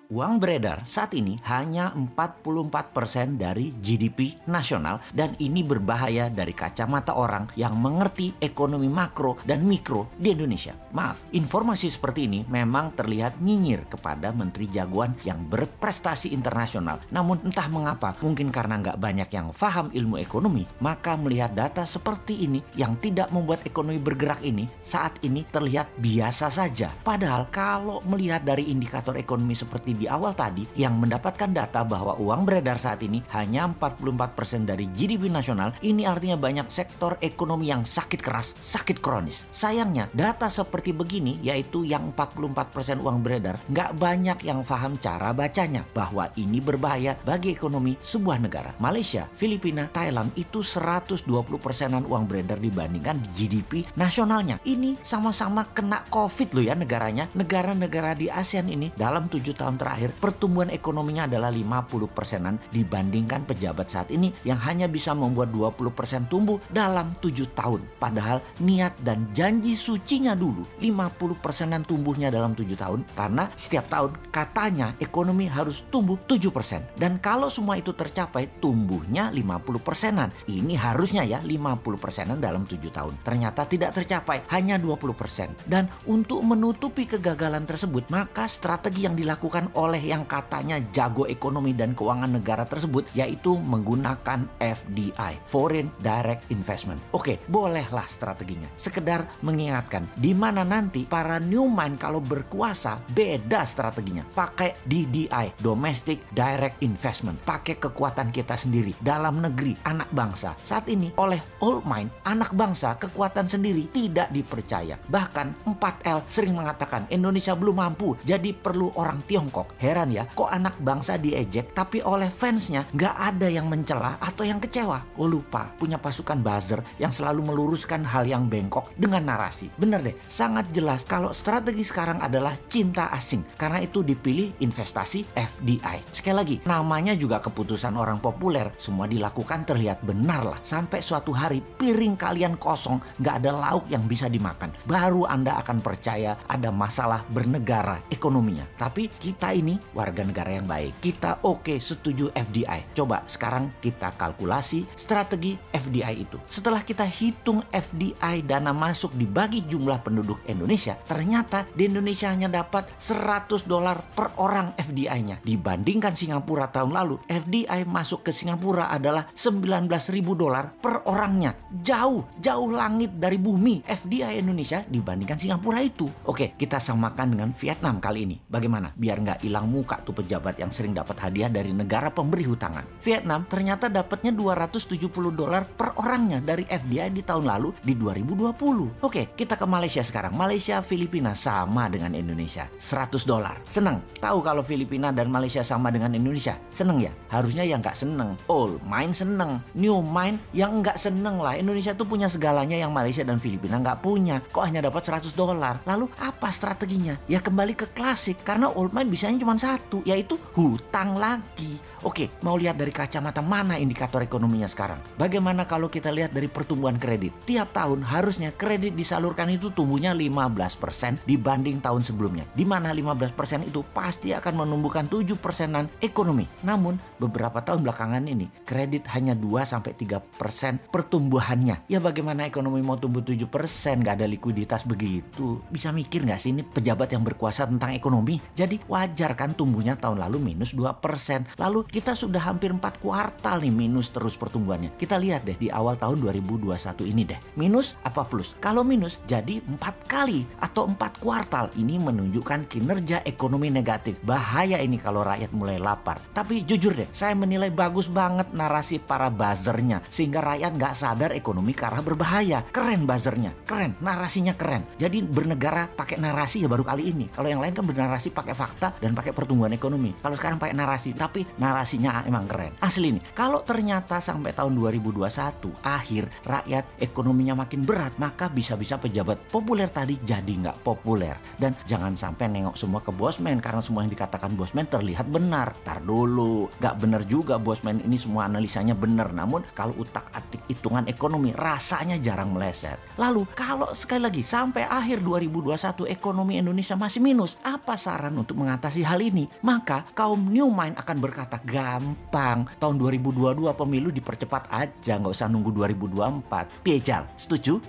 Uang beredar saat ini hanya 44% dari GDP nasional dan ini berbahaya dari kacamata orang yang mengerti ekonomi makro dan mikro di Indonesia. Maaf, informasi seperti ini memang terlihat nyinyir kepada menteri jagoan yang berprestasi internasional. Namun entah mengapa, mungkin karena nggak banyak yang paham ilmu ekonomi, maka melihat data seperti ini yang tidak membuat ekonomi bergerak ini saat ini terlihat biasa saja. Padahal kalau melihat dari indikator ekonomi seperti di awal tadi yang mendapatkan data bahwa uang beredar saat ini hanya 44% dari GDP nasional, ini artinya banyak sektor ekonomi yang sakit keras, sakit kronis. Sayangnya data seperti begini, yaitu yang 44% uang beredar, nggak banyak yang paham cara bacanya bahwa ini berbahaya bagi ekonomi sebuah negara. Malaysia, Filipina, Thailand itu 120%-an uang beredar dibandingkan GDP nasionalnya. Ini sama-sama kena COVID loh ya negaranya. Negara-negara di ASEAN ini dalam 7 tahun terakhir pertumbuhan ekonominya adalah 50%-an dibandingkan pejabat saat ini yang hanya bisa membuat 20% tumbuh dalam 7 tahun. Padahal niat dan janji sucinya dulu 50%-an tumbuhnya dalam 7 tahun karena setiap tahun katanya ekonomi harus tumbuh 7%. Dan kalau semua itu tercapai tumbuhnya 50%-an. Ini harusnya ya 50%-an dalam 7 tahun. Ternyata tidak tercapai, hanya 20%. Dan untuk menutupi kegagalan tersebut, maka strategi yang dilakukan oleh yang katanya jago ekonomi dan keuangan negara tersebut yaitu menggunakan FDI, Foreign Direct Investment. Oke, bolehlah strateginya. Sekedar mengingatkan di mana nanti para new mind kalau berkuasa beda strateginya. Pakai DDI, Domestic Direct Investment. Pakai kekuatan kita sendiri dalam negeri, anak bangsa. Saat ini oleh old mind, anak bangsa kekuatan sendiri tidak dipercaya. Bahkan 4L sering mengatakan Indonesia belum mampu, jadi perlu orang Tiongkok. Heran ya, kok anak bangsa diejek tapi oleh fansnya nggak ada yang mencela atau yang kecewa. Oh lupa, punya pasukan buzzer yang selalu meluruskan hal yang bengkok dengan narasi. Bener deh, sangat jelas kalau strategi sekarang adalah cinta asing. Karena itu dipilih investasi FDI. Sekali lagi, namanya juga keputusan orang populer. Semua dilakukan terlihat benar lah. Sampai suatu hari piring kalian kosong, nggak ada lauk yang bisa dimakan. Baru Anda akan percaya ada masalah bernegara ekonominya. Tapi kita ini warga negara yang baik. Kita oke, setuju FDI. Coba sekarang kita kalkulasi strategi FDI itu. Setelah kita hitung FDI dana masuk dibagi jumlah penduduk Indonesia, ternyata di Indonesia hanya dapat $100 per orang FDI-nya. Dibandingkan Singapura tahun lalu, FDI masuk ke Singapura adalah $19.000 per orangnya. Jauh langit dari bumi FDI Indonesia dibandingkan Singapura itu. Oke, kita samakan dengan Vietnam kali ini. Bagaimana? Biar nggak hilang muka tuh pejabat yang sering dapat hadiah dari negara pemberi hutangan. Vietnam ternyata dapatnya $270 per orangnya dari FDI di tahun lalu di 2020. Oke, kita ke Malaysia sekarang. Malaysia, Filipina sama dengan Indonesia. $100. Seneng? Tahu kalau Filipina dan Malaysia sama dengan Indonesia? Seneng ya? Harusnya yang nggak seneng. Old mind seneng. New mind yang nggak seneng lah. Indonesia tuh punya segalanya yang Malaysia dan Filipina nggak punya. Kok hanya dapat $100? Lalu apa strateginya? Ya kembali ke klasik. Karena old mind bisanya cuma satu, yaitu hutang lagi. Oke, mau lihat dari kacamata mana indikator ekonominya sekarang? Bagaimana kalau kita lihat dari pertumbuhan kredit? Tiap tahun harusnya kredit disalurkan itu tumbuhnya 15% dibanding tahun sebelumnya. Di mana 15% itu pasti akan menumbuhkan 7%-an ekonomi. Namun, beberapa tahun belakangan ini, kredit hanya 2-3% pertumbuhannya. Ya bagaimana ekonomi mau tumbuh 7%? Nggak ada likuiditas begitu. Bisa mikir nggak sih ini pejabat yang berkuasa tentang ekonomi? Jadi wajar kan tumbuhnya tahun lalu minus 2%. Lalu kita sudah hampir 4 kuartal nih minus terus pertumbuhannya. Kita lihat deh di awal tahun 2021 ini deh. Minus apa plus? Kalau minus jadi 4 kali atau 4 kuartal. Ini menunjukkan kinerja ekonomi negatif. Bahaya ini kalau rakyat mulai lapar. Tapi jujur deh, saya menilai bagus banget narasi para buzzernya. Sehingga rakyat nggak sadar ekonomi ke arah berbahaya. Keren buzzernya, keren. Narasinya keren. Jadi bernegara pakai narasi ya baru kali ini. Kalau yang lain kan bernarasi pakai fakta dan pakai pertumbuhan ekonomi. Kalau sekarang pakai narasi, tapi narasi narasinya emang keren. Asli nih, kalau ternyata sampai tahun 2021 akhir rakyat ekonominya makin berat, maka bisa-bisa pejabat populer tadi jadi nggak populer. Dan jangan sampai nengok semua ke Bosman karena semua yang dikatakan Bosman terlihat benar. Tar dulu, nggak benar juga Bosman ini semua analisanya benar. Namun kalau utak-atik hitungan ekonomi rasanya jarang meleset. Lalu kalau sekali lagi sampai akhir 2021 ekonomi Indonesia masih minus, apa saran untuk mengatasi hal ini? Maka kaum new mind akan berkata gampang, tahun 2022 pemilu dipercepat aja, nggak usah nunggu 2024. Piejal, setuju?